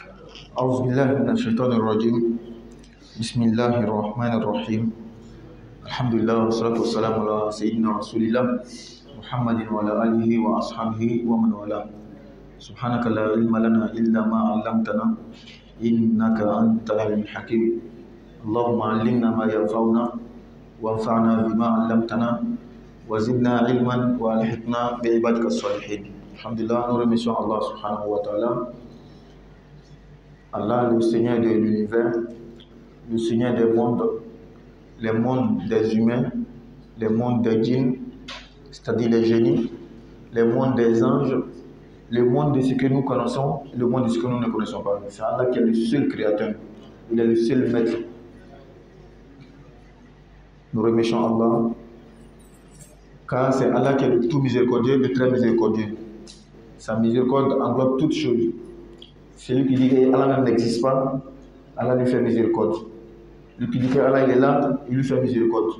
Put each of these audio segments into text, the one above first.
أعوذ بالله من الشيطان الرجيم. بسم الله الرحمن الرحيم. الحمد لله والصلاة والسلام على سيدنا رسول الله محمد وعلى آله وأصحابه ومن والاه. سبحانك لا علم لنا إلا ما علمتنا إنك أنت العليم الحكيم. اللهم علمنا ما ينفعنا وانفعنا بما علمتنا وزدنا علما والحقنا بعبادك الصالحين. الحمد لله. Nous remercions Allah subhanahu wa ta'ala, Allah le Seigneur de l'univers, le Seigneur des mondes, les mondes des humains, les mondes des djinns, c'est-à-dire les génies, les mondes des anges, le monde de ce que nous connaissons, le monde de ce que nous ne connaissons pas. C'est Allah qui est le seul créateur, il est le seul maître. Nous remercions Allah, car c'est Allah qui est le tout miséricordieux, le très miséricordieux. Sa miséricorde englobe toutes choses. Celui qui dit que Allah n'existe pas, Allah lui fait miséricorde. Celui qui dit que Allah il est là, il lui fait miséricorde.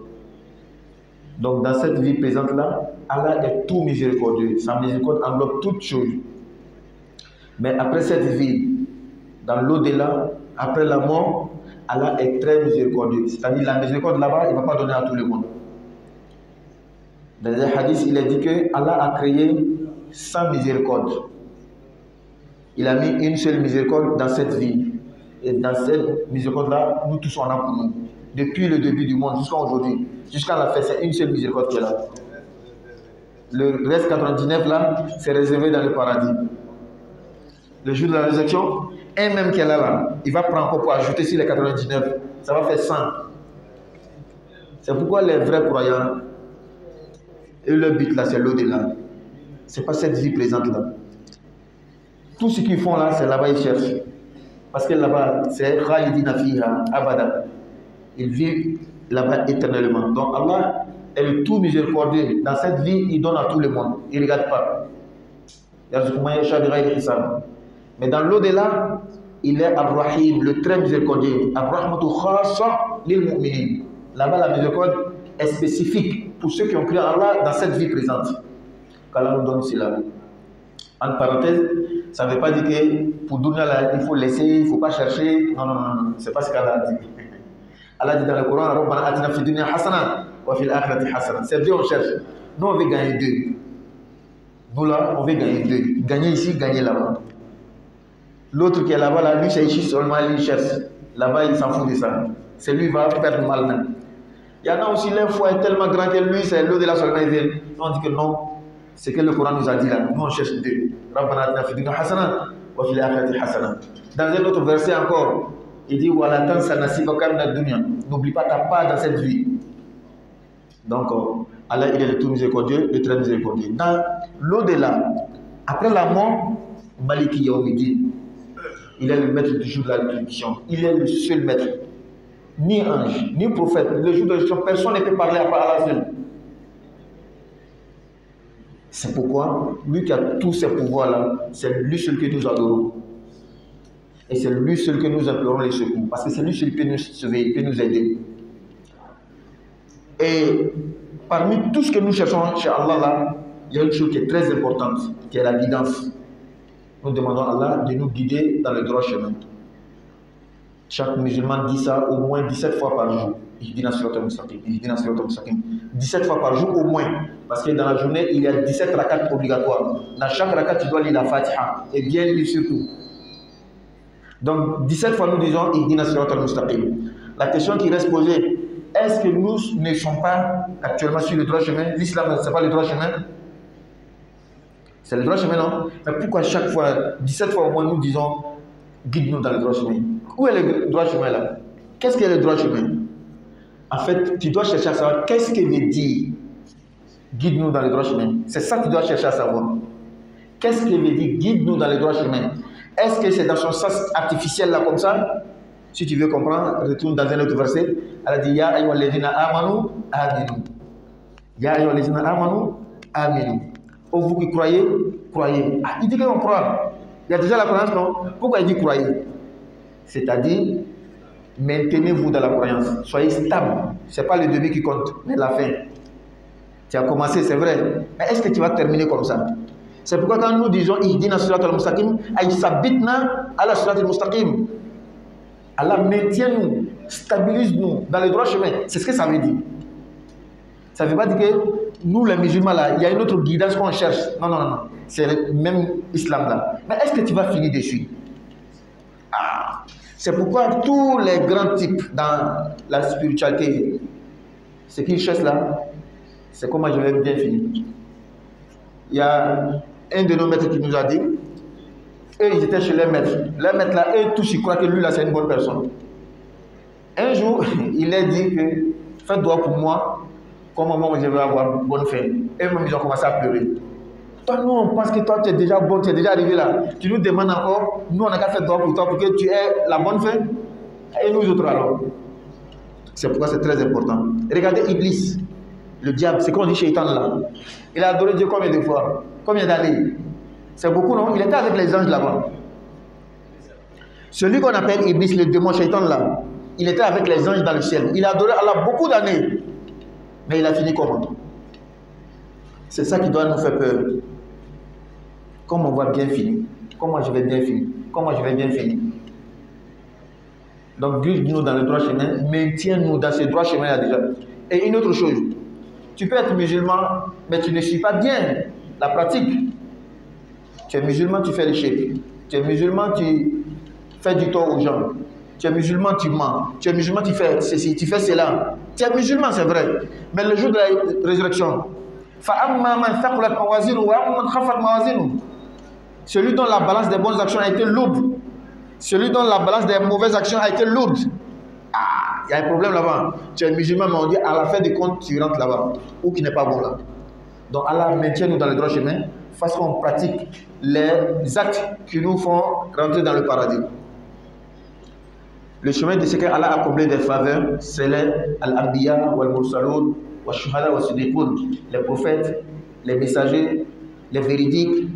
Donc dans cette vie présente-là, Allah est tout miséricordieux. Sa miséricorde englobe toutes choses. Mais après cette vie, dans l'au-delà, après la mort, Allah est très miséricordieux. C'est-à-dire la miséricorde là-bas, il ne va pas donner à tout le monde. Dans les hadiths, il est dit que Allah a créé 100 miséricordes. Il a mis une seule miséricorde dans cette vie. Et dans cette miséricorde-là, nous tous en avons pour nous. Depuis le début du monde jusqu'à aujourd'hui, jusqu'à la fin, c'est une seule miséricorde qui est là. Le reste 99 là, c'est réservé dans le paradis. Le jour de la résurrection, un même qui est là, il va prendre encore pour ajouter sur les 99. Ça va faire 100. C'est pourquoi les vrais croyants, et leur but là, c'est l'au-delà. Ce n'est pas cette vie présente là. Tout ce qu'ils font là, c'est là-bas ils cherchent. Parce que là-bas, c'est Khalidina fiha abada. Ils vivent là-bas éternellement. Donc Allah est le tout miséricordieux. Dans cette vie, il donne à tout le monde. Il ne regarde pas. Mais dans l'au-delà, il est Ar-Rahim, le très miséricordieux. Ar-Rahmatu khassa lil mu'minin. Là-bas, la miséricorde est spécifique pour ceux qui ont cru en Allah dans cette vie présente. Qu'Allah nous donne cela. En parenthèse, ça ne veut pas dire que pour Dunya, il faut laisser, il ne faut pas chercher. Non, non, non, non. Ce n'est pas ce qu'Allah a dit. Allah dit dans le Coran, Rabbana atina fid dunya hasana wa fil akhirati hasana. C'est Dieu on cherche. Nous on veut gagner deux. Nous là, on veut gagner deux. Gagner ici, gagner là-bas. L'autre qui est là-bas, là, lui c'est ici seulement, il cherche. Là-bas, il s'en fout de ça. C'est lui qui va perdre mal même. Il y en a aussi, leur foi est tellement grand que lui, c'est l'au-delà seulement. Nous on dit que non. C'est que le Coran nous a dit là, nous on cherche deux. Rabbana atina fid dunya hasana wa fil akhirati hasana. Dans un autre verset encore, il dit wala tansa nasibaka minad dunya. N'oublie pas ta part dans cette vie. Donc Allah il est le tout miséricordieux, le très miséricordieux. Dans l'au-delà, après la mort, Maliki Yawmiddin, il est le maître du jour de la résurrection. Il est le seul maître. Ni ange, ni prophète. Le jour de la résurrection, personne ne peut parler à part Allah seul. C'est pourquoi, lui qui a tous ces pouvoirs-là, c'est lui seul que nous adorons. Et c'est lui seul que nous implorons les secours. Parce que c'est lui seul qui peut nous sauver, qui peut nous aider. Et parmi tout ce que nous cherchons chez Allah, là, il y a une chose qui est très importante, qui est la guidance. Nous demandons à Allah de nous guider dans le droit chemin. Chaque musulman dit ça au moins 17 fois par jour. 17 fois par jour au moins. Parce que dans la journée, il y a 17 rakats obligatoires. Dans chaque rakat, tu dois lire la Fatiha. Et bien lire surtout. Donc, 17 fois nous disons Ihdina siratal mustaqim. La question qui reste posée, est-ce que nous ne sommes pas actuellement sur le droit chemin? L'islam, ce n'est pas le droit chemin? C'est le droit chemin, non? Mais pourquoi chaque fois, 17 fois au moins, nous disons guide-nous dans le droit chemin? Où est le droit chemin là? Qu'est-ce qu'est le droit chemin? En fait, tu dois chercher à savoir qu'est-ce qu'il veut dire guide-nous dans le droit chemin. C'est ça que tu dois chercher à savoir. Qu'est-ce qu'il veut dire guide-nous dans le droit chemin? Est-ce que c'est dans son sens artificiel là comme ça? Si tu veux comprendre, retourne dans un autre verset. Elle a dit Ya ayyuhalladhina amanu aminu. Ya ayyuhalladhina amanu aminu. Oh, vous qui croyez, croyez. Ah, il dit qu'on croit. Il y a déjà la croyance, non? Pourquoi il dit croyez? C'est-à-dire, maintenez-vous dans la croyance. Soyez stable. Ce n'est pas le début qui compte, mais la fin. Tu as commencé, c'est vrai. Mais est-ce que tu vas terminer comme ça? C'est pourquoi quand nous disons Ihdina Sirat al-Mustaqim, ay sabitna ala Sirat al-Mustaqim. Allah maintient-nous, stabilise-nous dans le droit chemin. C'est ce que ça veut dire. Ça ne veut pas dire que nous, les musulmans, là, il y a une autre guidance qu'on cherche. Non, non, non. C'est le même islam là. Mais est-ce que tu vas finir dessus? C'est pourquoi tous les grands types dans la spiritualité, ce qu'ils cherchent là, c'est comment je vais bien finir. Il y a un de nos maîtres qui nous a dit, eux ils étaient chez les maîtres. Les maîtres là, eux tous ils croient que lui là c'est une bonne personne. Un jour, il leur dit que faites droit pour moi, comment moi je vais avoir une bonne fin. Et même ils ont commencé à pleurer. Toi, nous on pense que toi tu es déjà bon, tu es déjà arrivé là. Tu nous demandes encore, nous on a qu'à faire droit pour toi pour que tu aies la bonne fin. Et nous autres alors. C'est pourquoi c'est très important. Regardez Iblis, le diable, c'est qu'on dit Shaitan là. Il a adoré Dieu combien de fois? Combien d'années? C'est beaucoup, non? Il était avec les anges là-bas. Celui qu'on appelle Iblis, le démon Shaitan là, il était avec les anges dans le ciel. Il a adoré Allah beaucoup d'années. Mais il a fini comment? C'est ça qui doit nous faire peur. Comment on va bien finir? Comment je vais bien finir? Comment je vais bien finir? Donc, guide-nous dans le droit chemin, maintiens-nous dans ce droit chemin-là déjà. Et une autre chose, tu peux être musulman, mais tu ne suis pas bien la pratique. Tu es musulman, tu fais le shirk. Tu es musulman, tu fais du tort aux gens. Tu es musulman, tu mens. Tu es musulman, tu fais ceci, tu fais cela. Tu es musulman, c'est vrai. Mais le jour de la résurrection, celui dont la balance des bonnes actions a été lourde, celui dont la balance des mauvaises actions a été lourde. Ah, il y a un problème là-bas. Tu es musulman, mais on dit à la fin des comptes, tu rentres là-bas. Ou qui n'est pas bon là. Donc Allah maintient-nous dans le droit chemin, fasse qu'on pratique les actes qui nous font rentrer dans le paradis. Le chemin de ce qu'Allah a comblé des faveurs, c'est les Al-Anbiya, Wal-Mursaloun, Wal-Shuhada, Wal-Siddiqoun, les prophètes, les messagers, les véridiques.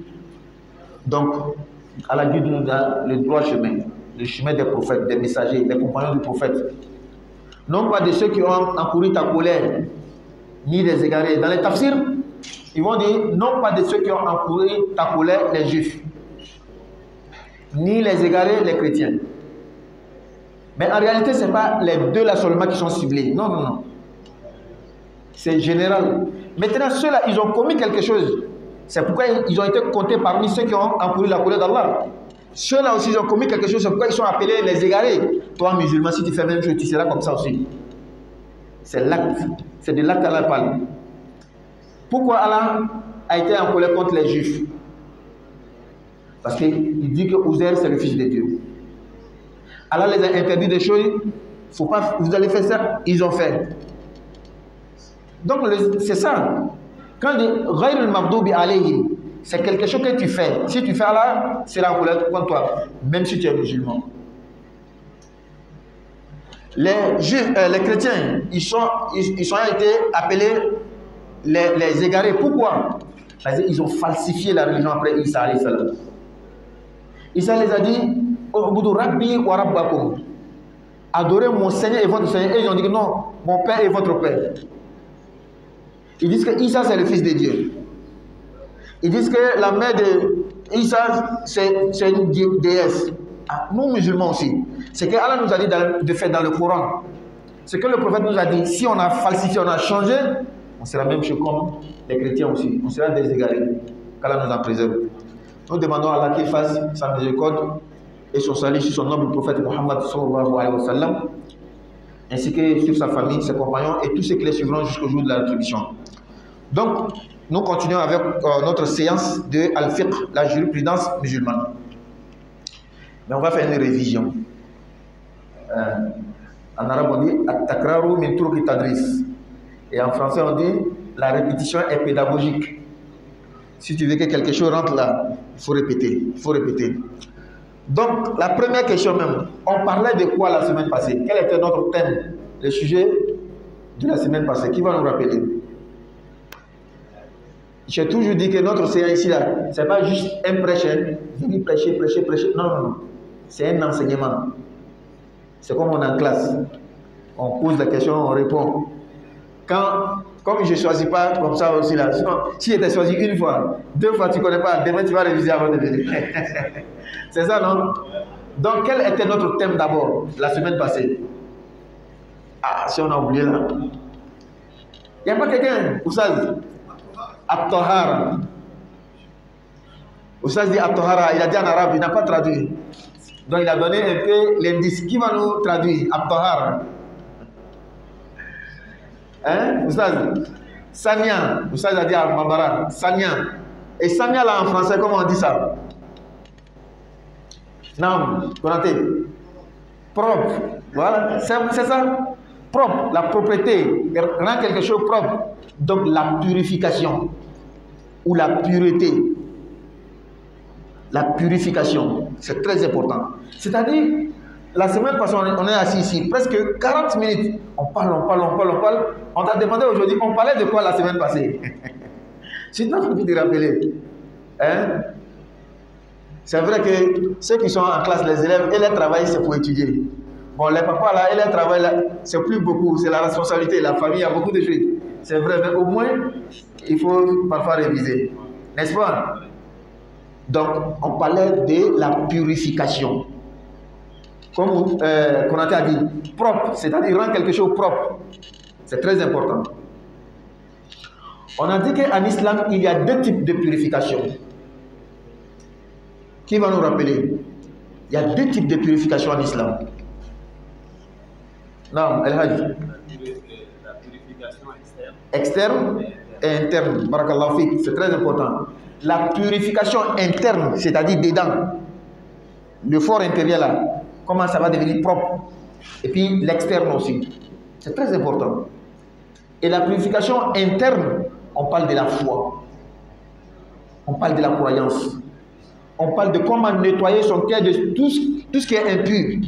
Donc, Allah guide-nous dans le droit chemin, le chemin des prophètes, des messagers, des compagnons du prophète. Non pas de ceux qui ont encouru ta colère, ni des égarés. Dans les tafsirs, ils vont dire non pas de ceux qui ont encouru ta colère, les juifs, ni les égarés, les chrétiens. Mais en réalité, ce n'est pas les deux là seulement qui sont ciblés. Non, non, non. C'est général. Maintenant, ceux-là, ils ont commis quelque chose. C'est pourquoi ils ont été comptés parmi ceux qui ont encouru la colère d'Allah. Ceux-là aussi, ils ont commis quelque chose. C'est pourquoi ils sont appelés les égarés. Toi, musulman, si tu fais même chose, tu seras comme ça aussi. C'est l'acte. C'est de l'acte qu'Allah parle. Pourquoi Allah a été en colère contre les juifs? Parce qu'il dit que Uzair, c'est le fils de Dieu. Allah les a interdit des choses. Faut pas, vous allez faire ça, ils ont fait. Donc c'est ça. Quand Ghayrul Maghdubi alayhim, c'est quelque chose que tu fais. Si tu fais Allah, c'est la colère contre toi, même si tu es musulman. Les juifs, les chrétiens, ils ont été appelés les égarés. Pourquoi? Parce qu'ils ont falsifié la religion après Isa alayhi salam. Isa les a dit Rabbi wa rabbakum. Adorez mon Seigneur et votre Seigneur. Et ils ont dit que non, mon Père et votre Père. Ils disent que Isa c'est le fils de Dieu. Ils disent que la mère de Isa c'est une déesse. Ah, nous musulmans aussi. C'est que Allah nous a dit de faire dans le Coran. C'est que le prophète nous a dit, si on a falsifié, on a changé, on sera même chose comme les chrétiens aussi. On sera des égarés. Qu'Allah nous en préserve. Nous demandons à Allah qu'il fasse sa miséricorde et son salut sur son noble prophète Muhammad sallallahu alayhi wa sallam, ainsi que sur sa famille, ses compagnons et tous ceux qui les suivront jusqu'au jour de la rétribution. Donc, nous continuons avec notre séance de Al-Fiqh, la jurisprudence musulmane. Mais on va faire une révision. En arabe, on dit At-takraru min turuqi tadris. Et en français, on dit la répétition est pédagogique. Si tu veux que quelque chose rentre là, il faut répéter. Il faut répéter. Donc, la première question même, on parlait de quoi la semaine passée? Quel était notre thème, le sujet de la semaine passée? Qui va nous rappeler? J'ai toujours dit que notre séance ici, là, ce n'est pas juste un prêche, venir prêcher, prêcher, prêcher. Non, non, non. C'est un enseignement. C'est comme on est en classe. On pose la question, on répond. Quand Comme je ne choisis pas comme ça aussi là. Sinon, si j'étais choisi une fois, 2 fois, tu ne connais pas, demain tu vas réviser avant de venir. C'est ça, non? Donc, quel était notre thème d'abord, la semaine passée? Ah, si on a oublié là. Il n'y a pas quelqu'un, Oussaz? At-Tahara. Oussaz dit At-Tahara, il a dit en arabe, il n'a pas traduit. Donc, il a donné un peu l'indice. Qui va nous traduire? At-Tahara. Hein, Oussaz? Sanya. Oussaz a dit à Mambara. Sanya. Et Sanya là en français, comment on dit ça? Non, Konaté. Propre. Voilà, c'est ça. Propre. La propreté. Rend quelque chose propre. Donc la purification. Ou la pureté. La purification. C'est très important. C'est-à-dire, la semaine passée, on est assis ici, presque 40 minutes. On parle. On t'a demandé aujourd'hui, on parlait de quoi la semaine passée? Je suis en train de te rappeler. Hein? C'est vrai que ceux qui sont en classe, les élèves, et leur travail, c'est pour étudier. Bon, les papas là, et leur travail là, c'est plus beaucoup, c'est la responsabilité, la famille, il y a beaucoup de choses. C'est vrai, mais au moins, il faut parfois réviser. N'est-ce pas? Donc, on parlait de la purification. Comme Konaté a dit, propre, c'est-à-dire rendre quelque chose propre. C'est très important. On a dit qu'en islam, il y a 2 types de purification. Qui va nous rappeler? Il y a 2 types de purification en islam. Non, El Hajj. La purification externe. Externe et interne. Barakallahu fik, c'est très important. La purification interne, c'est-à-dire dedans, le fort intérieur là, comment ça va devenir propre. Et puis l'externe aussi. C'est très important. Et la purification interne, on parle de la foi. On parle de la croyance. On parle de comment nettoyer son cœur de tout ce qui est impur.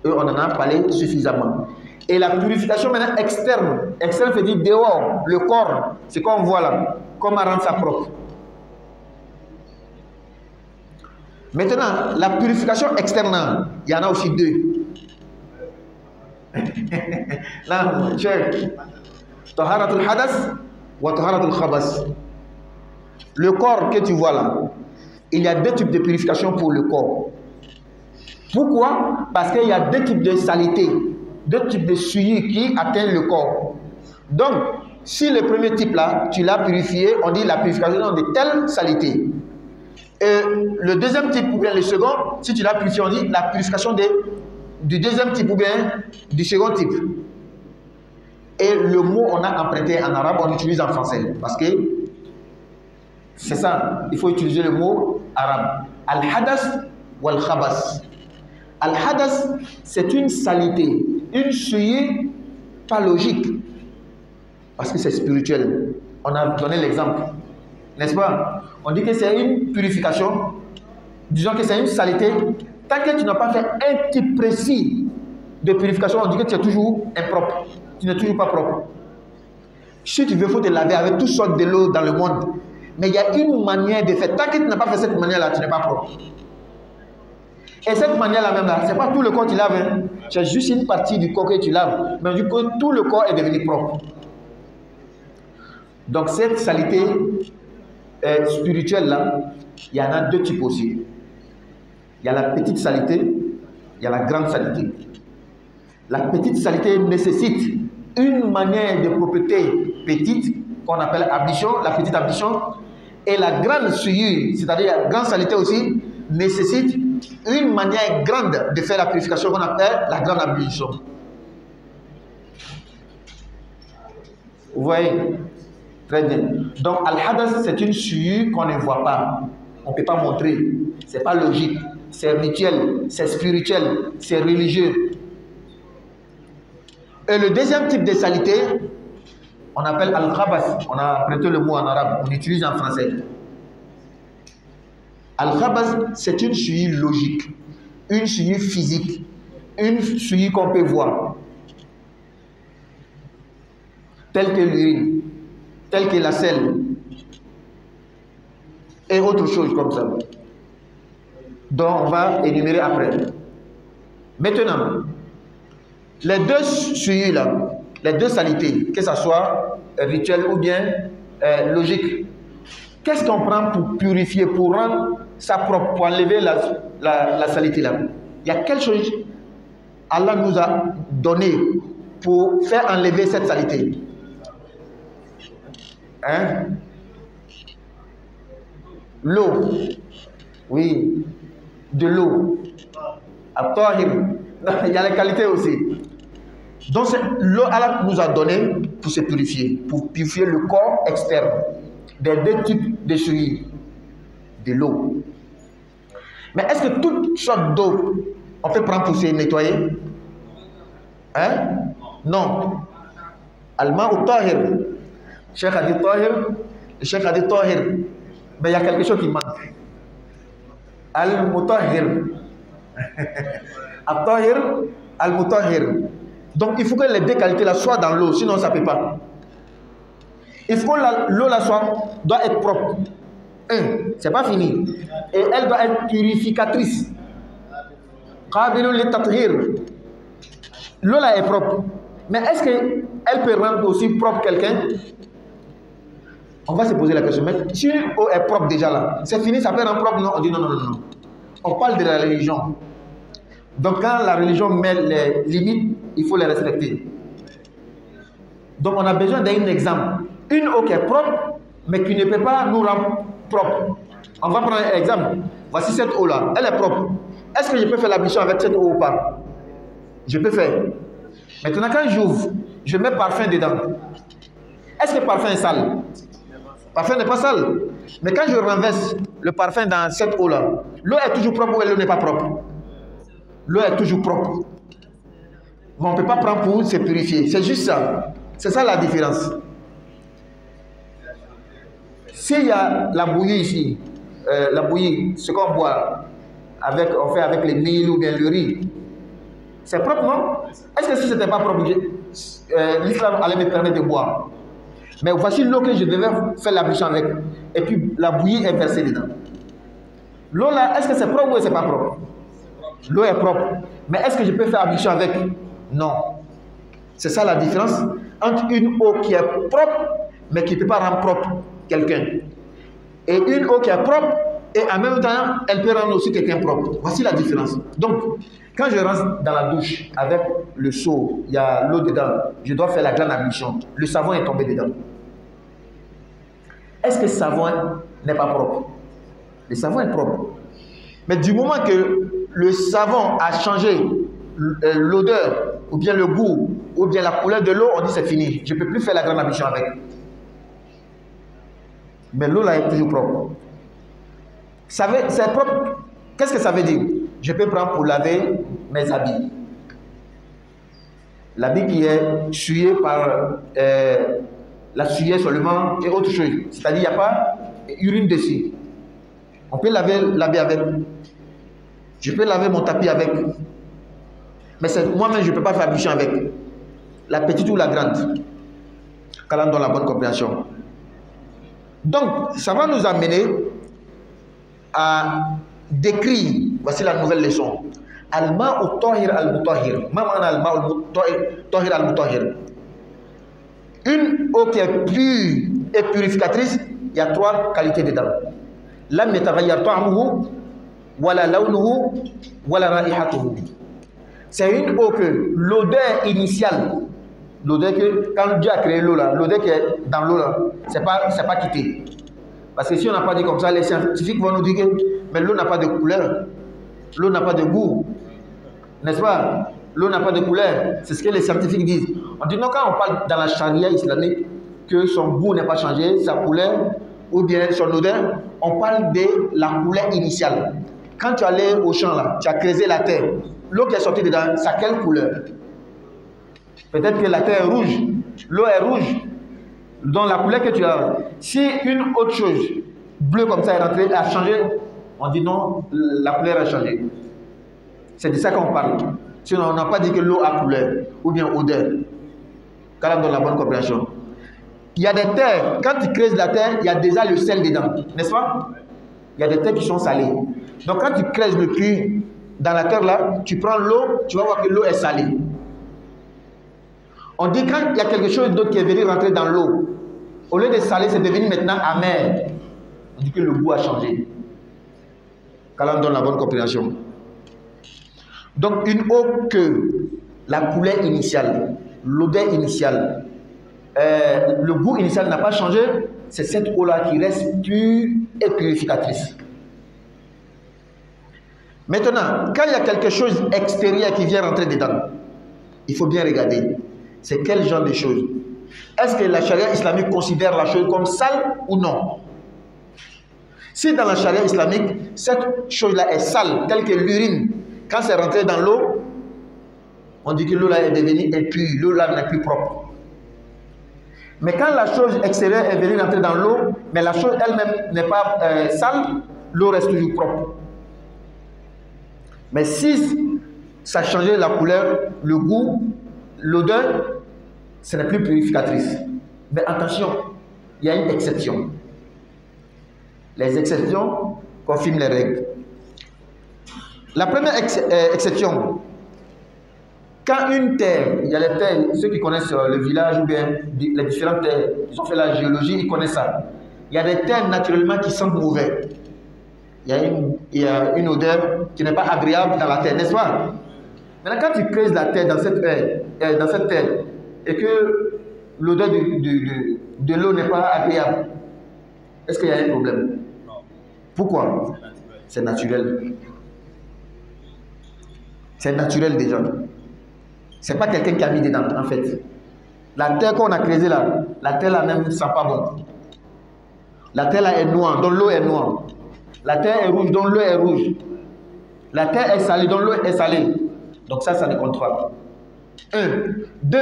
Et on en a parlé suffisamment. Et la purification maintenant externe. Externe veut dire dehors, le corps. C'est comme on voit là. Comment rendre ça propre. Maintenant, la purification externe, il y en a aussi 2. Là, cher. Taharatul hadas ou taharatul khabas. Le corps que tu vois là, il y a 2 types de purification pour le corps. Pourquoi? Parce qu'il y a 2 types de saleté, 2 types de souillure qui atteignent le corps. Donc, si le premier type là, tu l'as purifié, on dit la purification de telle saleté. Et le deuxième type ou bien le second, si tu l'as purifié, on dit la purification du deuxième type ou bien du second type. Et le mot on a emprunté en arabe, on utilise en français. Parce que c'est ça, il faut utiliser le mot arabe. Al-hadas ou al-khabas. Al-hadas, c'est une saleté, une souillure pas logique. Parce que c'est spirituel. On a donné l'exemple. N'est-ce pas? On dit que c'est une purification. Disons que c'est une saleté. Tant que tu n'as pas fait un type précis de purification, on dit que tu es toujours impropre. Tu n'es toujours pas propre. Si tu veux, il faut te laver avec toutes sortes de l'eau dans le monde. Mais il y a une manière de faire. Tant que tu n'as pas fait cette manière-là, tu n'es pas propre. Et cette manière-là même, ce n'est pas tout le corps que tu laves. Hein. C'est juste une partie du corps que tu laves. Mais du coup, tout le corps est devenu propre. Donc cette saleté spirituelle-là, il y en a 2 types aussi. Il y a la petite saleté, il y a la grande saleté. La petite saleté nécessite une manière de propreté petite, qu'on appelle ablution, la petite ablution. Et la grande souillure, c'est-à-dire la grande saleté aussi, nécessite une manière grande de faire la purification qu'on appelle la grande ablution. Vous voyez? Très bien. Donc, al-hadas, c'est une souillure qu'on ne voit pas. On ne peut pas montrer. Ce n'est pas logique. C'est rituel, c'est spirituel, c'est religieux. Et le deuxième type de saleté, on appelle al-khabas. On a prêté le mot en arabe, on utilise en français. Al-khabas, c'est une souillure logique, une souillure physique, une souillure qu'on peut voir, telle que l'urine, telle que la selle, et autre chose comme ça, dont on va énumérer après. Maintenant, les 2 souillures là, les deux saletés, que ce soit rituel ou bien logique. Qu'est-ce qu'on prend pour purifier, pour rendre ça propre, pour enlever la saleté là? Il y a quelque chose Allah nous a donné pour faire enlever cette saleté. Hein? L'eau. Oui. De l'eau. Il y a les qualités aussi. Donc l'eau Allah nous a donné pour se purifier, pour purifier le corps externe des deux types de souillures de l'eau. Mais est-ce que toute sorte d'eau on peut prendre pour se nettoyer? Hein? Non. Al-ma'u tahir. Cheikh a dit tahir, le cheikh a dit tahir. Mais il y a quelque chose qui manque. Al-mutahhir. Al-tahir, al-mutahhir. Donc il faut que les deux qualités là soient dans l'eau, sinon ça ne peut pas. Il faut que l'eau là doit être propre. C'est pas fini. Et elle doit être purificatrice. Qabilun lit-tathhir. L'eau là est propre. Mais est-ce qu'elle peut rendre aussi propre quelqu'un? On va se poser la question. Mais si l'eau est propre déjà là, c'est fini, ça peut rendre propre? Non, on dit non, non, non, non. On parle de la religion. Donc quand la religion met les limites, il faut les respecter. Donc on a besoin d'un exemple. Une eau qui est propre, mais qui ne peut pas nous rendre propre. On va prendre un exemple. Voici cette eau là, elle est propre. Est-ce que je peux faire l'ablution avec cette eau ou pas? Je peux faire. Maintenant quand j'ouvre, je mets parfum dedans. Est-ce que le parfum est sale? Le parfum n'est pas sale. Mais quand je renverse le parfum dans cette eau là, l'eau est toujours propre ou l'eau n'est pas propre? L'eau est toujours propre. Mais on ne peut pas prendre pour se purifier. C'est juste ça. C'est ça la différence. S'il y a la bouillie ici, la bouillie, ce qu'on boit, on fait avec les mil ou bien le riz, c'est propre, non? Est-ce que si ce n'était pas propre, l'islam allait me permettre de boire? Mais voici l'eau que je devais faire l'ablution avec. Et puis la bouillie est versée dedans. L'eau là, est-ce que c'est propre ou c'est pas propre? L'eau est propre. Mais est-ce que je peux faire l'ablution avec? Non. C'est ça la différence entre une eau qui est propre, mais qui ne peut pas rendre propre quelqu'un. Et une eau qui est propre, et en même temps, elle peut rendre aussi quelqu'un propre. Voici la différence. Donc, quand je rentre dans la douche avec le seau, il y a l'eau dedans, je dois faire la grande ablution. Le savon est tombé dedans. Est-ce que le savon n'est pas propre? Le savon est propre. Mais du moment que le savon a changé l'odeur, ou bien le goût, ou bien la couleur de l'eau, on dit c'est fini. Je ne peux plus faire la grande ablution avec. Mais l'eau là est toujours propre. C'est propre. Qu'est-ce que ça veut dire? Je peux prendre pour laver mes habits. L'habit qui est souillé par la suie seulement et autre chose. C'est-à-dire il n'y a pas urine dessus. On peut laver avec. Je peux laver mon tapis avec. Mais moi-même, je ne peux pas faire ablution avec. La petite ou la grande. Qu'Allah donne la bonne compréhension. Donc, ça va nous amener à décrire, voici la nouvelle leçon. Al-ma'u tahir al-mutahhir. Ma ma'ana al-ma'u tahir al-mutahhir. Une eau qui est pure et purificatrice, il y a trois qualités dedans. Lam yataghayyar ta'muhu, wala lawnuhu, wala ra'ihatuhu. C'est une eau que l'odeur initiale, l'odeur que, quand Dieu a créé l'eau là, l'odeur qui est dans l'eau là, c'est pas quitté. Parce que si on n'a pas dit comme ça, les scientifiques vont nous dire que mais l'eau n'a pas de couleur, l'eau n'a pas de goût, n'est-ce pas? L'eau n'a pas de couleur, c'est ce que les scientifiques disent. On dit non, quand on parle dans la charia islamique que son goût n'est pas changé, sa couleur ou bien son odeur, on parle de la couleur initiale. Quand tu allais au champ là, tu as creusé la terre, l'eau qui est sortie dedans, c'est quelle couleur? Peut-être que la terre est rouge, l'eau est rouge, dans la couleur que tu as. Si une autre chose, bleue comme ça, est rentrée, elle a changé, on dit non, la couleur a changé. C'est de ça qu'on parle. Sinon, on n'a pas dit que l'eau a couleur ou bien odeur. Car on donne la bonne compréhension. Il y a des terres, quand tu creuses la terre, il y a déjà le sel dedans, n'est-ce pas? Il y a des terres qui sont salées. Donc quand tu creuses le puits dans la terre là, tu prends l'eau, tu vas voir que l'eau est salée. On dit quand il y a quelque chose d'autre qui est venu rentrer dans l'eau, au lieu de salé, c'est devenu maintenant amer. On dit que le goût a changé. Quand on donne la bonne compréhension. Donc une eau que la couleur initiale, l'odeur initiale, le goût initial n'a pas changé, c'est cette eau-là qui reste pure et purificatrice. Maintenant, quand il y a quelque chose extérieur qui vient rentrer dedans, il faut bien regarder. C'est quel genre de chose? Est-ce que la charia islamique considère la chose comme sale ou non? Si dans la charia islamique, cette chose-là est sale, telle que l'urine, quand c'est rentré dans l'eau, on dit que l'eau là est devenue impure, l'eau là n'est plus propre. Mais quand la chose extérieure est venue rentrer dans l'eau, mais la chose elle-même n'est pas sale, l'eau reste toujours propre. Mais si ça changeait la couleur, le goût, l'odeur, ce n'est plus purificatrice. Mais attention, il y a une exception. Les exceptions confirment les règles. La première exception, quand une terre, il y a les terres, ceux qui connaissent le village ou bien les différentes terres, ils ont fait la géologie, ils connaissent ça. Il y a des terres naturellement qui sentent mauvais. Il y a une odeur qui n'est pas agréable dans la terre, n'est-ce pas? Maintenant, quand tu creuses la terre dans cette terre et que l'odeur de l'eau n'est pas agréable, est-ce qu'il y a un problème? Non. Pourquoi? C'est naturel. C'est naturel déjà. C'est pas quelqu'un qui a mis dedans, en fait. La terre qu'on a creusée là, la terre là même ne sent pas bon. La terre là est noire, donc l'eau est noire. La terre est rouge, donc l'eau est rouge. La terre est salée, donc l'eau est salée. Donc ça ne compte pas. 1. 2.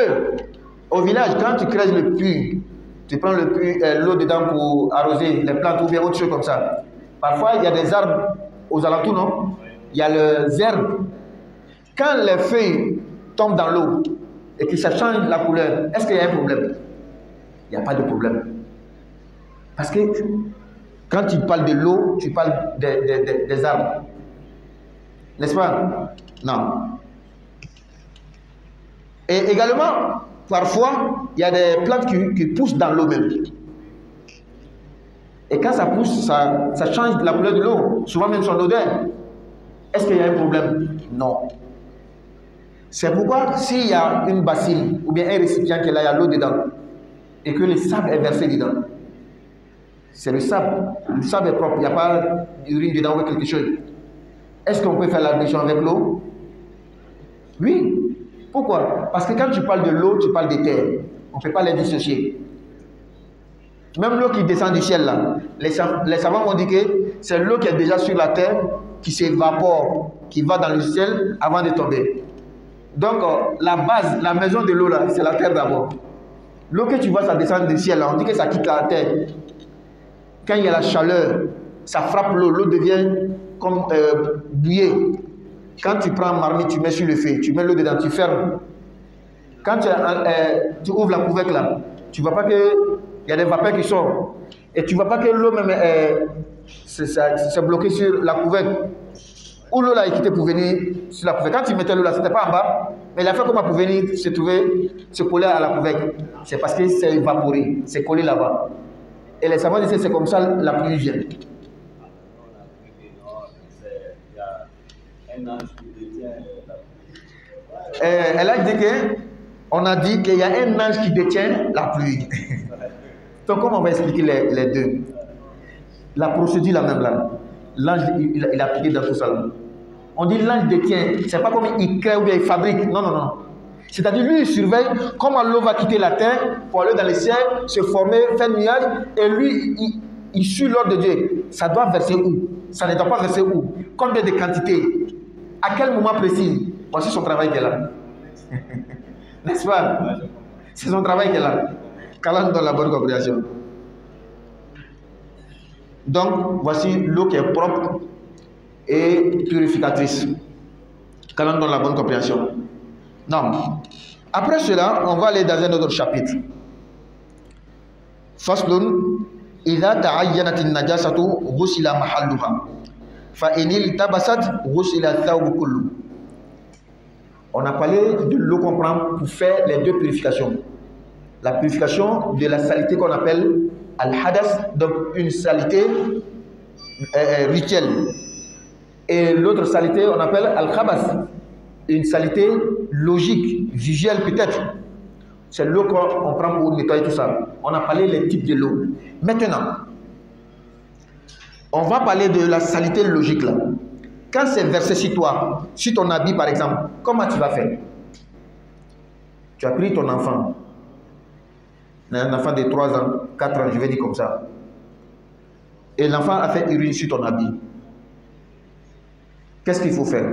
Au village, quand tu creuses le puits, tu prends le puits, l'eau dedans pour arroser les plantes ou bien autre chose comme ça. Parfois, il y a des arbres aux alentours, non? Il y a les herbes. Quand les feuilles tombent dans l'eau et que ça change la couleur, est-ce qu'il y a un problème? Il n'y a pas de problème. Parce que quand tu parles de l'eau, tu parles des arbres. N'est-ce pas? Non. Et également, parfois, il y a des plantes qui poussent dans l'eau même. Et quand ça pousse, ça change la couleur de l'eau, souvent même son odeur. Est-ce qu'il y a un problème? Non. C'est pourquoi s'il y a une bassine ou bien un récipient qui est là, il y a l'eau dedans, et que le sable est versé dedans, c'est le sable. Le sable est propre, il n'y a pas d'urine dedans ou quelque chose. Est-ce qu'on peut faire l'ablution avec l'eau? Oui. Pourquoi? Parce que quand tu parles de l'eau, tu parles des terres. On ne peut pas les dissocier. Même l'eau qui descend du ciel là, les savants ont dit que c'est l'eau qui est déjà sur la terre, qui s'évapore, qui va dans le ciel avant de tomber. Donc la base, la maison de l'eau là, c'est la terre d'abord. L'eau que tu vois, ça descend du ciel là, on dit que ça quitte la terre. Quand il y a la chaleur, ça frappe l'eau, l'eau devient comme bouillée. Quand tu prends un marmite, tu mets sur le feu, tu mets l'eau dedans, tu fermes. Quand tu ouvres la couvercle là, tu ne vois pas qu'il y a des vapeurs qui sortent. Et tu ne vois pas que l'eau même c'est bloqué sur la couvercle. Où l'eau là est quittée pour venir sur la couvercle. Quand tu mettais l'eau là, ce n'était pas en bas, mais il a fait comment pour venir se coller à la couvercle. C'est parce que c'est évaporé, c'est collé là-bas. Et les savants disent que c'est comme ça la pluie vient. Elle a dit qu'on a dit qu'il y a un ange qui détient la pluie. Donc comment on va expliquer les deux? La procédure la même là. L'ange il a appliqué dans tout ça. On dit l'ange détient, c'est pas comme il crée ou bien il fabrique. Non, non, non. C'est-à-dire lui il surveille comment l'eau va quitter la terre pour aller dans le ciel, se former, faire nuage, et lui il suit l'ordre de Dieu. Ça doit verser où? Ça ne doit pas verser où? Combien de quantités? À quel moment précis? Voici son travail qui est là. N'est-ce pas? C'est son travail qui est là. Qu'Allah nous donne la bonne compréhension. Donc, voici l'eau qui est propre et purificatrice. Qu'Allah nous donne la bonne compréhension. Non. Après cela, on va aller dans un autre chapitre. Faslun, idha ta'ayyanat an-najasatu ghusila mahalluha. Fa in iltabasat ghusila ath-thawb kullu. On a parlé de l'eau qu'on prend pour faire les deux purifications. La purification de la saleté qu'on appelle al-hadas, donc une saleté rituelle. Et l'autre saleté, on appelle al-khabas, une saleté logique, visuelle peut-être. C'est l'eau qu'on prend pour nettoyer tout ça. On a parlé des types de l'eau. Maintenant, on va parler de la saleté logique là. Quand c'est versé sur toi, sur ton habit par exemple, comment tu vas faire? Tu as pris ton enfant, un enfant de 3 ans, 4 ans, je vais dire comme ça. Et l'enfant a fait urine sur ton habit. Qu'est-ce qu'il faut faire?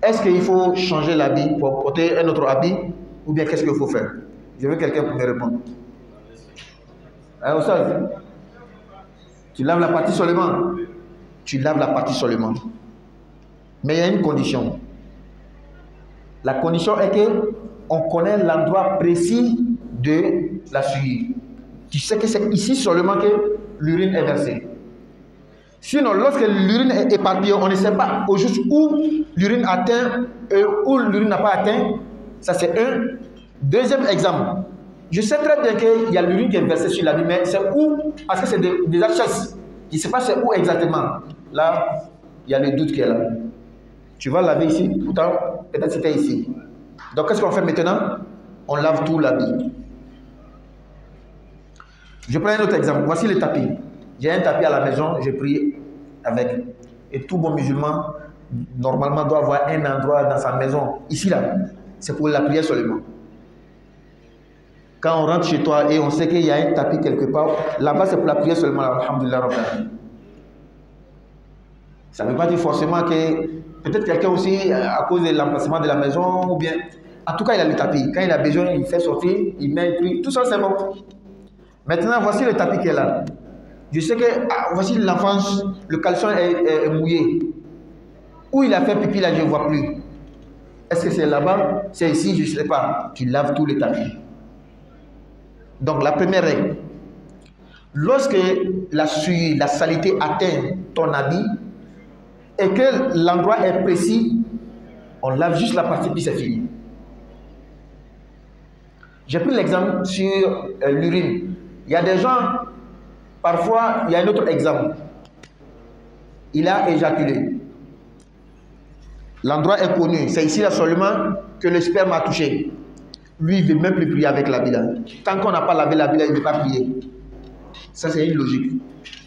Est-ce qu'il faut changer l'habit pour porter un autre habit? Ou bien qu'est-ce qu'il faut faire? Je veux quelqu'un pour me répondre. Hein, Oustaz? Tu laves la partie seulement. Tu laves la partie seulement. Mais il y a une condition. La condition est que on connaît l'endroit précis de la souillure. Tu sais que c'est ici seulement que l'urine est versée. Sinon, lorsque l'urine est éparpillée, on ne sait pas au juste où l'urine atteint et où l'urine n'a pas atteint. Ça, c'est un. Deuxième exemple. Je sais très bien qu'il y a l'urine qui est versée sur l'habit, mais c'est où? Parce que c'est des HS. Je ne sais pas c'est où exactement. Là, il y a le doute qui est là. Tu vas laver ici, pourtant, peut-être c'était ici. Donc, qu'est-ce qu'on fait maintenant? On lave tout l'habit. Je prends un autre exemple. Voici le tapis. J'ai un tapis à la maison, j'ai pris avec. Et tout bon musulman, normalement, doit avoir un endroit dans sa maison. Ici, là, c'est pour la prière seulement. Quand on rentre chez toi et on sait qu'il y a un tapis quelque part, là-bas, c'est pour la prière seulement. Alhamdulillah. Ça ne veut pas dire forcément que peut-être quelqu'un aussi, à cause de l'emplacement de la maison, ou bien... En tout cas, il a le tapis. Quand il a besoin, il fait sortir, il met, puis tout ça, c'est bon. Maintenant, voici le tapis qui est là. Je sais que, voici l'enfance, le caleçon est mouillé. Où il a fait pipi, là, je ne vois plus. Est-ce que c'est là-bas? C'est ici, je ne sais pas. Tu laves tout le tapis. Donc, la première règle. Lorsque la souillure, la saleté atteint ton habit, et que l'endroit est précis, on lave juste la partie, puis c'est fini. J'ai pris l'exemple sur l'urine. Il y a des gens, parfois, il y a un autre exemple. Il a éjaculé. L'endroit est connu. C'est ici là seulement que le sperme a touché. Lui, il ne veut même plus prier avec l'habit là. Tant qu'on n'a pas lavé l'habit là, il ne veut pas prier. Ça, c'est une logique.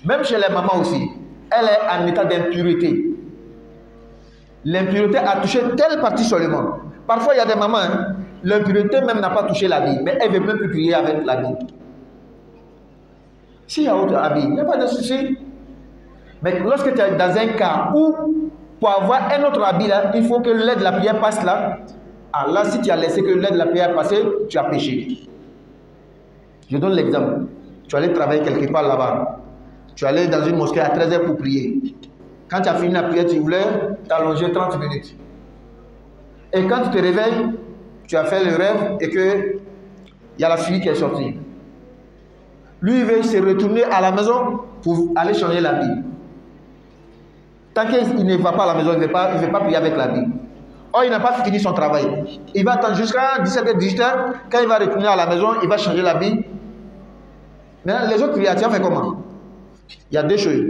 Même chez les mamans aussi, elle est en état d'impureté. L'impureté a touché telle partie seulement. Parfois, il y a des mamans, hein, l'impureté même n'a pas touché l'habit, mais elle ne veut même plus prier avec l'habit. S'il y a autre habit, il n'y a pas de souci. Mais lorsque tu es dans un cas où, pour avoir un autre habit là, il faut que le lait de la prière passe là. Ah là, si tu as laissé que le lait de la prière passe, tu as péché. Je donne l'exemple. Tu allais travailler quelque part là-bas. Tu allais dans une mosquée à 13h pour prier. Quand tu as fini la prière, tu voulais t'allonger 30 minutes. Et quand tu te réveilles, tu as fait le rêve et que il y a la fille qui est sortie. Lui, il veut se retourner à la maison pour aller changer l'habit. Tant qu'il ne va pas à la maison, il ne veut pas prier avec l'habit. Or, il n'a pas fini son travail. Il va attendre jusqu'à 17h, 18h. Quand il va retourner à la maison, il va changer l'habit. Maintenant, les autres prières, tu as fait comment? Il y a deux choses.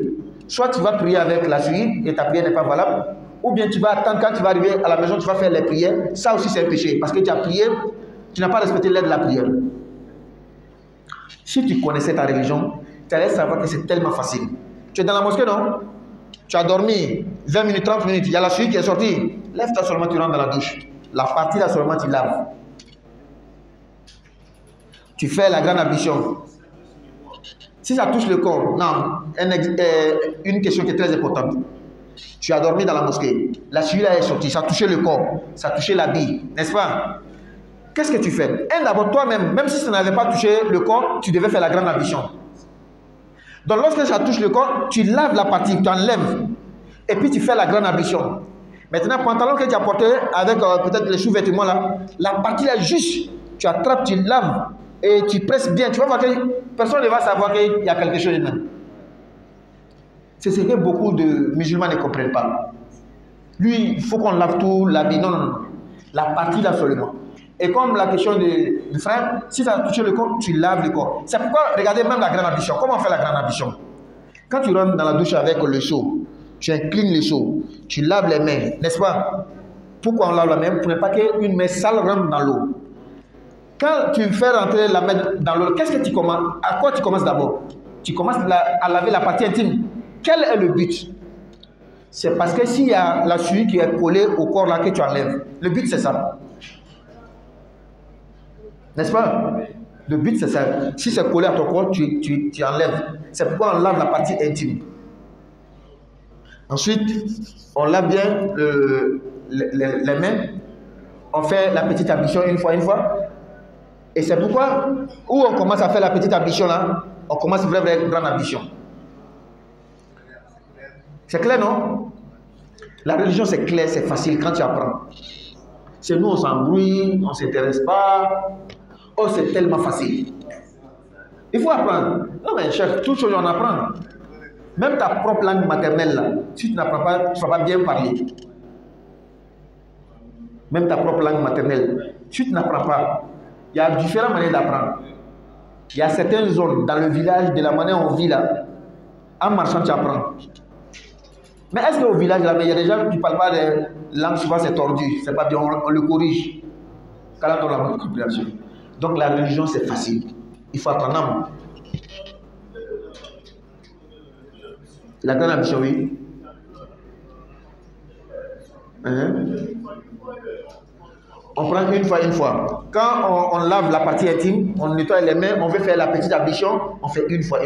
Soit tu vas prier avec la suite et ta prière n'est pas valable, ou bien tu vas attendre quand tu vas arriver à la maison, tu vas faire les prières. Ça aussi, c'est un péché. Parce que tu as prié, tu n'as pas respecté l'aide de la prière. Si tu connaissais ta religion, tu allais savoir que c'est tellement facile. Tu es dans la mosquée, non? Tu as dormi 20 minutes, 30 minutes, il y a la suite qui est sortie. Lève-toi seulement, tu rentres dans la douche. La partie là seulement, tu laves. Tu fais la grande ablution. Si ça touche le corps, non, une question qui est très importante. Tu as dormi dans la mosquée, la suite là est sortie, ça a touché le corps, ça a touché l'habit, n'est-ce pas? Qu'est-ce que tu fais? D'abord toi-même, même si ça n'avait pas touché le corps, tu devais faire la grande ablution. Donc lorsque ça touche le corps, tu laves la partie, tu enlèves, et puis tu fais la grande ablution. Maintenant, le pantalon que tu as porté avec peut-être les sous-vêtements là, la partie là juste, tu attrapes, tu laves, et tu presses bien, tu vas voir que personne ne va savoir qu'il y a quelque chose dedans. C'est ce que beaucoup de musulmans ne comprennent pas. Lui, il faut qu'on lave tout l'habit. Non, non, non. La partie là seulement. Et comme la question du frère, si ça a touché le corps, tu laves le corps. C'est pourquoi, regardez même la grande ablution. Comment on fait la grande ablution? Quand tu rentres dans la douche avec le seau, tu inclines le seau, tu laves les mains, n'est-ce pas? Pourquoi on lave la main? Pour ne pas qu'une main sale rentre dans l'eau. Quand tu fais rentrer la main dans l'eau, qu'est-ce que tu commences? À quoi tu commences d'abord? Tu commences à laver la partie intime. Quel est le but? C'est parce que s'il y a la suie qui est collée au corps là que tu enlèves. Le but c'est ça. N'est-ce pas? Le but c'est ça. Si c'est collé à ton corps, tu enlèves. C'est pourquoi on lave la partie intime. Ensuite, on lave bien les mains. On fait la petite ablution une fois. Et c'est pourquoi, où on commence à faire la petite ablution là, on commence vraiment une grande ablution. C'est clair, non? La religion, c'est clair, c'est facile quand tu apprends. C'est nous, on s'embrouille, on ne s'intéresse pas. Oh, c'est tellement facile. Il faut apprendre. Non, mais chef, toute chose, on apprend. Même ta propre langue maternelle, là, si tu n'apprends pas, tu ne vas pas bien parler. Même ta propre langue maternelle, si tu n'apprends pas, il y a différentes manières d'apprendre. Il y a certaines zones dans le village, de la manière dont on vit là, en marchant, tu apprends. Mais est-ce qu'au village, là, il y a des gens qui ne parlent pas de langue, souvent c'est tordu, c'est pas bien, on le corrige. Quand on a la compréhension. Donc la religion, c'est facile. Il faut apprendre âme. La grande ambition, oui. On prend une fois. Quand on lave la partie intime, on nettoie les mains, on veut faire la petite ablution, on fait une fois.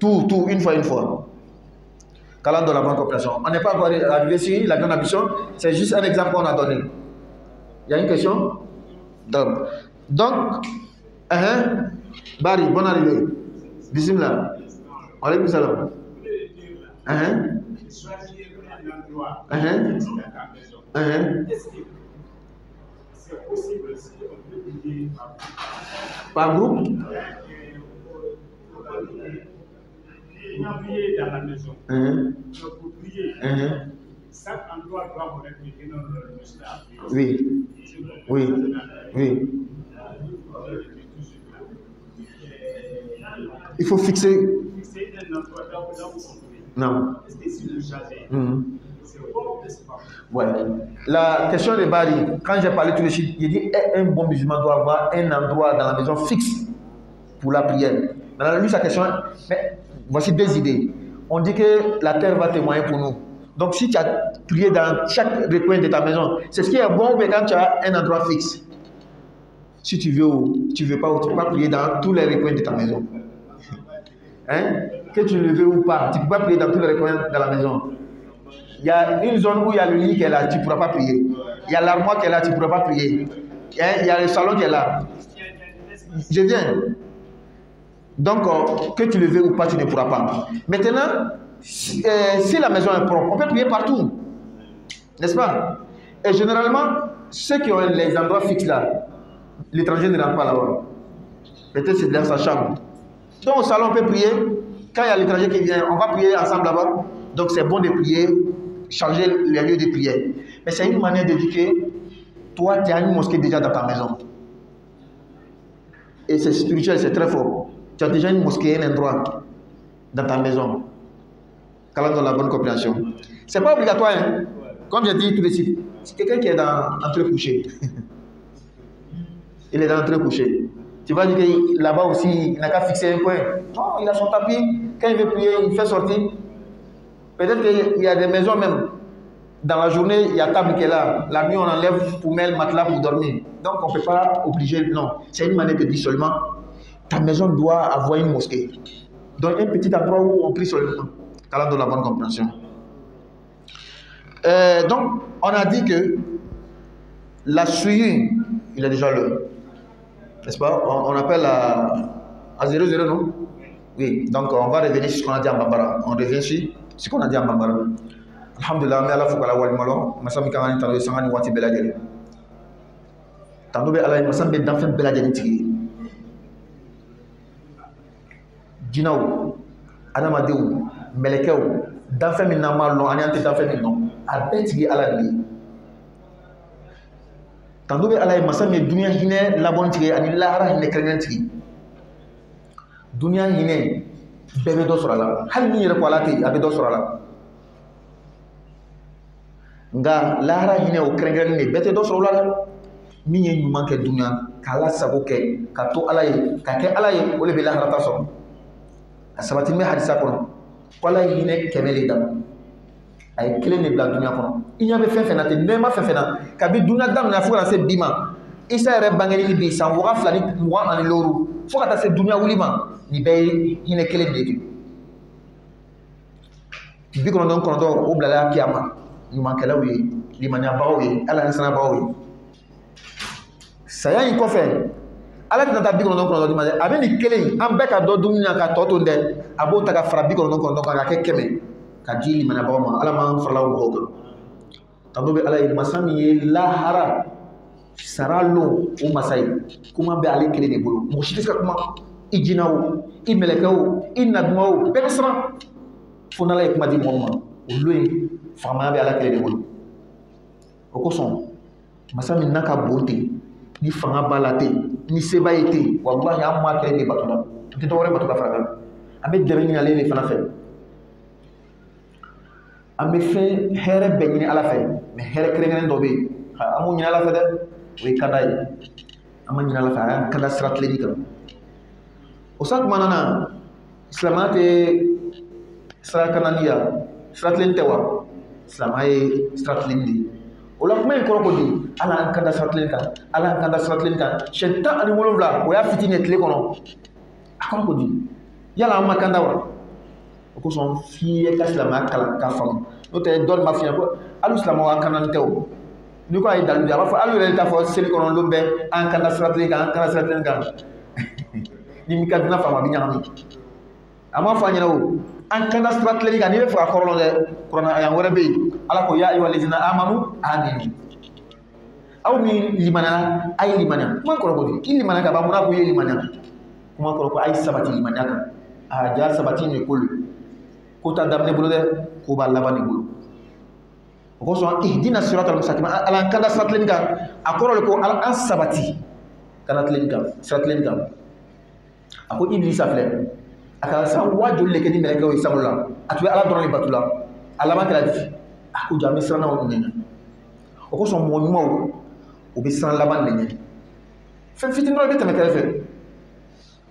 Tout, une fois. Calant de la bonne compréhension. On n'est pas encore arrivé sur la grande ablution, c'est juste un exemple qu'on a donné. Il y a une question? Donc, Barry, bonne arrivée. Bismillah. Alaykoum salam. Choisir un endroit c'est possible si on peut prier par groupe? On a prié dans la maison. Pour prier, chaque endroit doit vous répéter notre message. Oui. Il faut fixer un endroit là où vous priez. Non. Est-ce que si vous changez, c'est bon ou c'est pas bon? Ouais. La question de Barry, quand j'ai parlé tout de suite, il dit un bon musulman doit avoir un endroit dans la maison fixe pour la prière. Maintenant, lui, sa question, mais voici deux idées. On dit que la terre va témoigner pour nous. Donc, si tu as prié dans chaque recoin de ta maison, c'est ce qui est bon, mais quand tu as un endroit fixe. Si tu veux pas prier dans tous les recoins de ta maison. Que tu le veux ou pas, tu ne peux pas prier dans tous les recoins de la maison. Il y a une zone où il y a le lit qui est là, tu ne pourras pas prier. Il y a l'armoire qui est là, tu ne pourras pas prier. Il y a le salon qui est là. Je viens. Donc, que tu le veux ou pas, tu ne pourras pas. Maintenant, si la maison est propre, on peut prier partout. N'est-ce pas? Et généralement, ceux qui ont les endroits fixes là, l'étranger ne rentre pas là-bas. Peut-être c'est dans sa chambre. Donc au salon, on peut prier. Quand il y a l'étranger qui vient, on va prier ensemble là-bas. Donc c'est bon de prier, changer les lieux de prière. Mais c'est une manière de dire que toi, tu as une mosquée déjà dans ta maison. Et c'est spirituel, c'est très fort. Tu as déjà une mosquée, un endroit dans ta maison. Quand on a la bonne compréhension. C'est pas obligatoire, hein? Comme j'ai dit tout de suite. C'est quelqu'un qui est en train de coucher. Il est en train de coucher. Tu vas dire que là-bas aussi, il n'a qu'à fixer un coin. Non, il a son tapis. Quand il veut prier, il fait sortir. Peut-être qu'il y a des maisons même. Dans la journée, il y a table qui est là. La nuit, on enlève pour mettre le matelas pour dormir. Donc, on ne peut pas obliger. Non, c'est une manière de dire seulement. Ta maison doit avoir une mosquée. Donc, un petit endroit où on prie seulement. Quand on a la bonne compréhension. Donc, on a dit que la souillure, il est déjà l'heure. N'est-ce pas? On appelle à 00, non? Oui, donc on va revenir sur ce qu'on a dit en Bambara. On revient sur ce qu'on a dit en Bambara. Alhamdulillah, mais Allah fukala wal malo, masam kan tan sangani wati beladeli. Tando be Allah masam be danfen beladeli tigi. Jinaw, adamadew, melekew, danfen min na malo, ani ante danfen min non. A betigi Allah ni. Tandobe ala masa me dunya hine labon tige ani lahara hine krengen tige dunya hine bebe do sorala hal ni yere ko ala te abe do sorala nga lahara hine o krengen ne bete do sorala mi ye nyuma ke dunya kala sabo ke ka to ala ye ka ke ala ye o le be lahara ta so asabati me hadisa kono wala hine kemele dam ay kelen ne bla dunya kono inya be fenfe na te nema fenfe na ka bi dunya dam na fuka se bima isa yɛrɛ bangeli ni bi san waga fila ni mugan ani loru fo ka taa se dunya wuli ma nin bɛɛ ye hinɛ kelen de ye bi kɔnɔntɔn kɔnɔntɔn o bilala kiyama ɲumankɛlaw ye limaniyabagaw ye ala ni sanabagaw ye saya in kɔfɛ ala tɛna taa bi kɔnɔntɔn kɔnɔntɔn di ma dɛ a bɛ nin kelen an bɛɛ ka dɔ dumuni na ka tɔ to dɛ a b'o ta ka fara bi kɔnɔntɔn kɔnɔntɔn kan ka kɛ 100 ka di limaniyabagaw ma ala m'an farala o mɔgɔw kan tanto bɛ ala ye masa min ye lahara saralo o masa ye kuma bɛ ale kelen de bolo mɔgɔ si tɛ se ka kuma i jinɛw i mɛlɛkɛw i nadumaw bɛɛ bɛ siran fo n'ala ye kuma di mɔgɔ ma olu ye faamaya bɛ ala kelen de bolo o kosɔn masa min n'a ka bon ten ni fanga b'a la ten ni seba ye ten walahi an m'a kelen de bato la an tɛ dɔwɛrɛ bato ka fara kan an bɛ dɛmɛ ɲini ale de fana fɛ an bɛ fɛn hɛrɛ bɛɛ ɲini ala fɛ mɛ hɛrɛ kɛrɛnkɛrɛn dɔ bɛ yen an m'o ɲini ala fɛ dɛ o ye kada ye an ma ɲini ala fɛ a y'an kada sira tilenni kan o sa tuma na silamɛya tɛ sira kananiya sira tilenni tɛ wa silamɛya ye sira tilenni de ye o la kuma in kɔrɔ ko di ala y'an kada sira tilenni kan ala y'an kada sira tilenni kan siyɛn 17 o y'a fitinin ye tile kɔnɔ a kɔrɔ ko di yala an ma kanda wa o kosɔn f'i ye ka silamɛya kalan k'a faamu n'o tɛ dɔ ma fiɲɛ ko hali silamɛw an kanani tɛ o ni ko a ye dalu a b'a fɔ hali yɛrɛ t'a fɔ seli kɔnɔ don bɛɛ an kanda sira tilenni kan an kanda sira tilenni kan ni mi ka duna faamu a bɛ ɲagami a m'a fɔ an ɲɛna o an kanda sira tilenni kan n'i bɛ fɛ ka kɔrɔlɔn dɛ kuranɛ aya wɛrɛ bɛ yen ala ko ya ayyuhal ladzina amanu aminu aw min limaniyara a ye limaniya kuma kɔrɔ ko di i limaniya ka ban mun na ko i ye limaniya kuma kɔrɔ ko a ye sabati limaniya kan a ja sabati ne kolo ko ta daminɛ bolo dɛ ko b'a laban ne bolo o kosɔn ihdina siratal mustaqim ala an kanda sira tilenni kan a kɔrɔ de ko ala an sabati kanda tilenni kan sira tilenni kan a ko iblisa filɛ a ka san wa joli le kɛ ni mɛlɛkɛw ye sanu la a tun bɛ ala dɔrɔn de bato la a laban kɛra di a ko jaa an bɛ sirannaw ɲɛ o kosɔn mɔgɔ ɲumanw u bɛ siran laban de ɲɛ fɛn fitinin dɔ bɛ tɛmɛ kɛrɛfɛ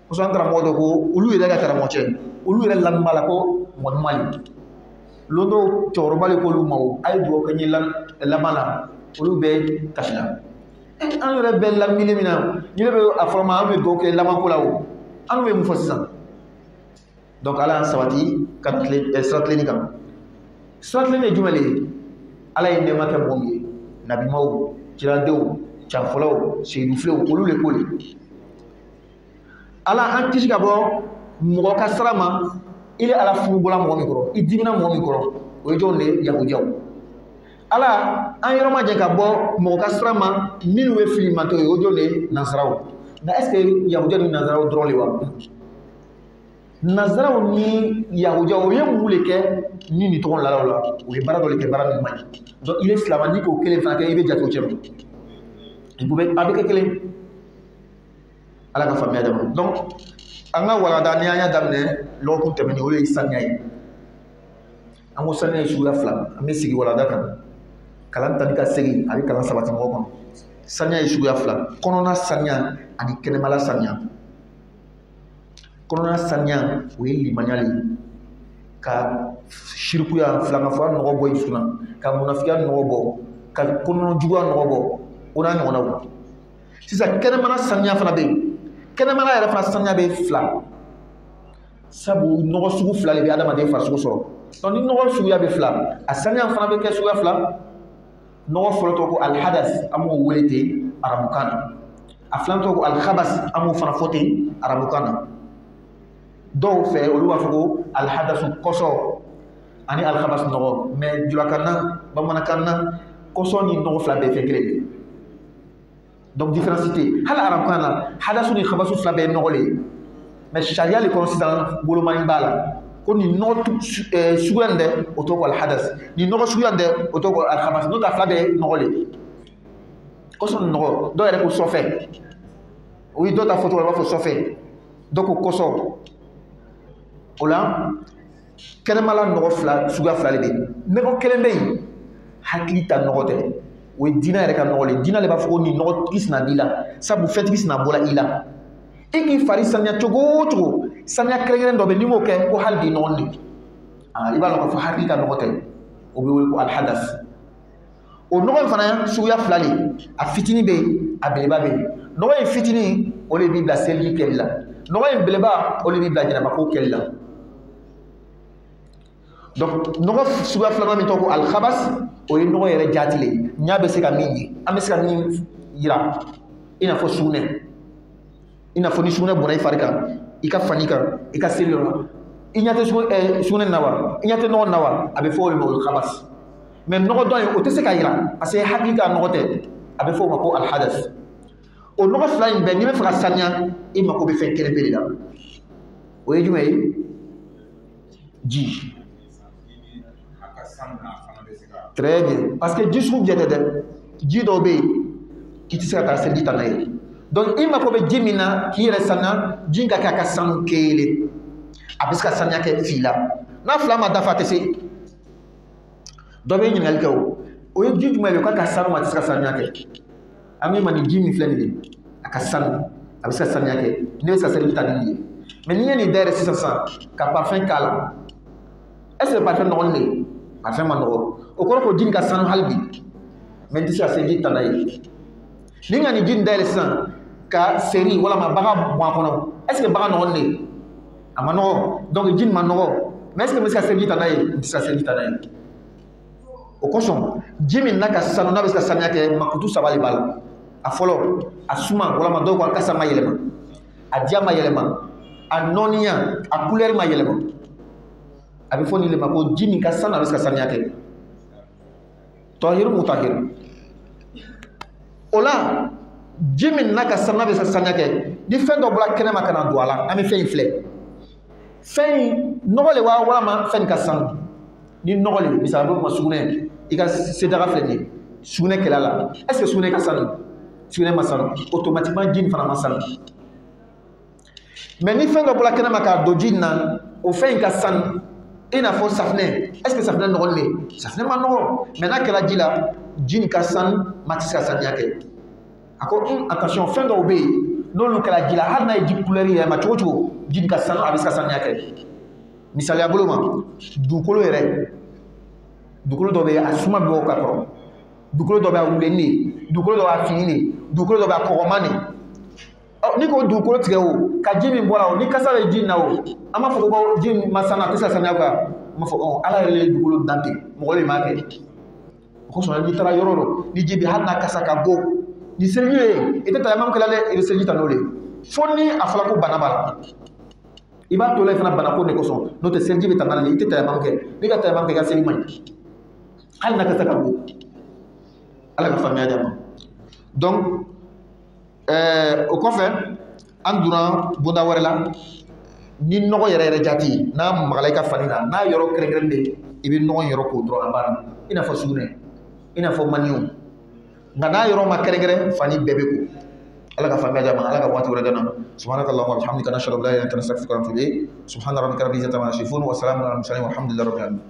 kosɔn an karamɔgɔ dɔ ko olu yɛrɛ ka karamɔgɔ cɛ olu yɛrɛ lamɛn b'a la ko mɔgɔ ɲuman ye lon dɔ cɛkɔrɔba de k'olu ma o a ye dugawu kɛ n ye laban la olu bɛɛ kasi la an yɛrɛ bɛɛ lamini min na ni ne bɛ a fɔ ma an bɛ dugawu kɛ labanko la o an bɛ mun fɔ sisan donc ala y'an sabati ka sira tilenni kan sira tilenni ye jumɛn de ye ala ye nɛɛma kɛ mɔgɔ min ye nabimaw kiradenw canfɔlaw seyidufilew olu le ko le ala an kisi ka bɔ mɔgɔ ka sira ma i ye ala furu bɔla mɔgɔ min kɔrɔ i dimina mɔgɔ min kɔrɔ o ye jɔnw de yahudiyaw ala an yɔrɔ ma jɛ ka bɔ mɔgɔ ka sira ma minnu ye filimantɔ ye o jɔnw de nasaraw nka est ce que yahudiya ni nasaraw dɔrɔn de wa nazaraw ni yahudiyaw o ye mun de kɛ ni nin tɔgɔ lalaw la o ye baara dɔ de kɛ baara min man ɲi donc i ye silamɛ ni k'o kelen fana kɛ i bɛ jate o cɛ ma a bɛ kɛ kelen ala ka faamuya dama donc an ka walanda ni an y'a daminɛ lɔgɔkun tɛmɛnen o de ye saniya ye an ko saniya ye suguya fila an bɛ sigi walanda kan kalan tani ka segin a bɛ kalan sabati mɔgɔ kɔnɔ saniya ye suguya fila kɔnɔna saniya ani kɛnɛmala saniya kɔnɔna saniya o ye limaniya le ye ka shirikuya filankafoya nɔgɔ bɔ i dusu la ka munafiya nɔgɔ bɔ ka kɔnɔna juguya nɔgɔ bɔ o n'a ɲɔgɔnnaw sisan kɛnɛmana saniya fana bɛ yen kɛnɛmana yɛrɛ fana saniya bɛ fila sabu nɔgɔ sugu fila de bɛ adamaden farisogo sɔrɔ donc ni nɔgɔ suguya bɛ fila a saniya fana bɛ kɛ suguya fila nɔgɔ fɔlɔ tɔgɔ ko alhadas an b'o wele ten arabukan na a filan tɔgɔ ko alhabas an b'o fana fɔ ten arabukan na dɔw fɛ olu b'a fɔ ko alhadasu kɔsɔ ani alhabas nɔgɔ mais julakan na bamanankan na kɔsɔ ni nɔgɔ fila bɛɛ fɛn kelen de donc différence tɛ hali arabukan na hadasu ni habasu fila bɛɛ ye nɔgɔ le ye mais sariya le kɔnɔ sisan bolomani b'a la ko nin nɔgɔ suguya nin dɛ o tɔgɔ ko alhadas nin nɔgɔ suguya nin dɛ o tɔgɔ ko alhabas n'o tɛ a fila bɛɛ ye nɔgɔ le ye Koso no do yɛrɛ ko sɔfɛ oui dɔ ta fɔ cogo la u b'a fɔ sɔfɛ dɔ ko kɔsɔ o la kɛnɛmala nɔgɔ fila suguya fila de bɛ yen nɔgɔ kelen bɛ yen hakili ta nɔgɔ tɛ o ye diinɛ yɛrɛ ka nɔgɔ le diinɛ de b'a fɔ ko nin nɔgɔ tigi sina b'i la sabu fɛntigi sina bɔla i la i k'i fari saniya cogo o cogo saniya kɛrɛnkɛrɛn dɔ bɛ n'i m'o kɛ ko hali bi nɔgɔ de i b'a dɔn k'a fɔ hakili ka nɔgɔ tɛ o bɛ wele ko alhadas o nɔgɔ in fana suguya fila de a fitinin bɛ yen a beleba bɛ yen nɔgɔ in fitinin o de b'i bila seliji kɛli la nɔgɔ in beleba o de b'i bila jɛnɛbako kɛli la donc nɔgɔ suguya filanan min tɔgɔ ko alhabas o ye nɔgɔ yɛrɛ jaati le ɲa bɛ se ka min ye an bɛ se ka min yira i n'a fɔ sugunɛ i n'a fɔ ni sugunɛ bɔnna i fari kan i ka fani kan i ka seli yɔrɔ i ɲɛ tɛ sugunɛ na wa i ɲɛ tɛ nɔgɔ na wa a bɛ fɔ o de ma o habas mais nɔgɔ dɔ in o tɛ se ka yira parce que hakili ka nɔgɔ tɛ a bɛ fɔ o ma ko alhadas o nɔgɔ fila in bɛɛ n'i bɛ fɛ ka saniya i mako bɛ fɛn kelen pe de la o ye jumɛn ye ji. Très bien parce que ji sugu jɛ tɛ dɛ ji dɔw bɛ yen i tɛ se ka taa seliji ta n'a ye donc i mako bɛ ji min na k'i yɛrɛ saniya ji in ka kɛ a ka sanu kelen a bɛ se ka saniya kɛ fi la n'a fila ma dafa a tɛ se dɔ bɛ ɲininkali kɛ o ye ji jumɛn ye o k'a ka sanu ma a tɛ se ka saniya kɛ an bɛ ma ni ji min filɛ nin ye a ka sanu a bɛ se ka saniya kɛ ne bɛ se ka seliji ta nin ye mais n'i ye nin dayɛlɛ sisan ka parfum k'a la est-ce que parfum nɔgɔlen de parfum ma nɔgɔ o kɔrɔ ko ji nin ka sanu hali bi mais n tɛ se ka seliji ta n'a ye ni ka nin ji nin dayɛlɛ sisan ka seri walama bagan bɔn a kɔnɔ est-ce que bagan nɔgɔlen de a ma nɔgɔ donc ji nin ma nɔgɔ mais est-ce que n bɛ se ka seliji ta n'a ye n tɛ se ka seliji ta n'a ye o kosɔn ji min n'a ka sanu n'a bɛ se ka saniya kɛ makutu saba de b'a la a fɔlɔ a suma walama dɔw ka kasa ma yɛlɛma a diya ma yɛlɛma a nɔniya a couleur ma yɛlɛma a bɛ fɔ nin de ma ko ji min ka sanu a bɛ se ka saniya kɛ tɔhiru mutahir o la ji min n'a ka sanu a bɛ se ka saniya kɛ ni fɛn dɔ bɔra kɛnɛma ka na don a la an bɛ fɛn in filɛ fɛn in nɔgɔ le wa walama fɛn in ka sanu ni nɔgɔ le misali dɔ ma sugunɛ i ka sedaga filɛ nin ye sugunɛ kɛlɛ la est-ce que sugunɛ ka sanu sugunɛ ma sanu automatiquement ji in fana ma sanu mais ni fɛn dɔ bɔra kɛnɛma k'a don ji in na o fɛn in ka sanu i n'a fɔ safinɛ est-ce que safinɛ nɔgɔlen de safinɛ ma nɔgɔ mais n'a kɛra ji la ji nin ka sanu ma tɛ se ka saniya kɛ a ko attention fɛn dɔw bɛ yen n'olu kɛra ji la hali n'a ye ji couleur yɛlɛma cogo cogo ji nin ka sanu a bɛ se ka saniya kɛ misaliya bolo ma dugukolo yɛrɛ dugukolo dɔ bɛ yen a suma bɛ bɔ ka kɔrɔ dugukolo dɔ bɛ a wuleni de dugukolo dɔ bɛ a fini de dugukolo dɔ bɛ a kɔgɔman de ni ko dugukolo tigɛ o ka ji min bɔra o ni kasa bɛ ji in na o an b'a fɔ ko ji ma sanu a tɛ se ka saniya kan an b'a fɔ ala yɛrɛ ye dugukolo dan ten mɔgɔ de m'a kɛ o kosɔn n'i taara yɔrɔ dɔ ni ji bɛ hali n'a kasa ka bon ni seliji ye i tɛ tayamam kɛla dɛ i bɛ seliji ta n'o de fo ni a fɔra ko bana b'a la i b'a to la i fana bana ko de kosɔn n'o tɛ seliji bɛ ta n'ale i tɛ tayamam kɛ n'i ka tayamam kɛ i ka seli man ɲi hali n'a kasa ka bon ala ka faamuya d'a ma donc o kɔfɛ an donna bonda wɛrɛ la ni nɔgɔ yɛrɛ yɛrɛ jati n'a magala i ka fani na n'a yɔrɔ kɛrɛnkɛrɛnnen de i bɛ nɔgɔ yɔrɔ k'o dɔrɔn a banna i n'a fɔ sugunɛ i n'a fɔ maniw nka n'a yɔrɔ ma kɛrɛnkɛrɛn fani bɛɛ bɛ ko ala ka faamuya d'a ma ala ka waati wɛrɛ dana subhanaka allahumma wa bihamdika nashhadu an la ilaha illa anta nastaghfiruka wa natubu ilayk subhana rabbika rabbil izzati amma yasifun wa salamun alal mursalin walhamdulillahi rabbil alamin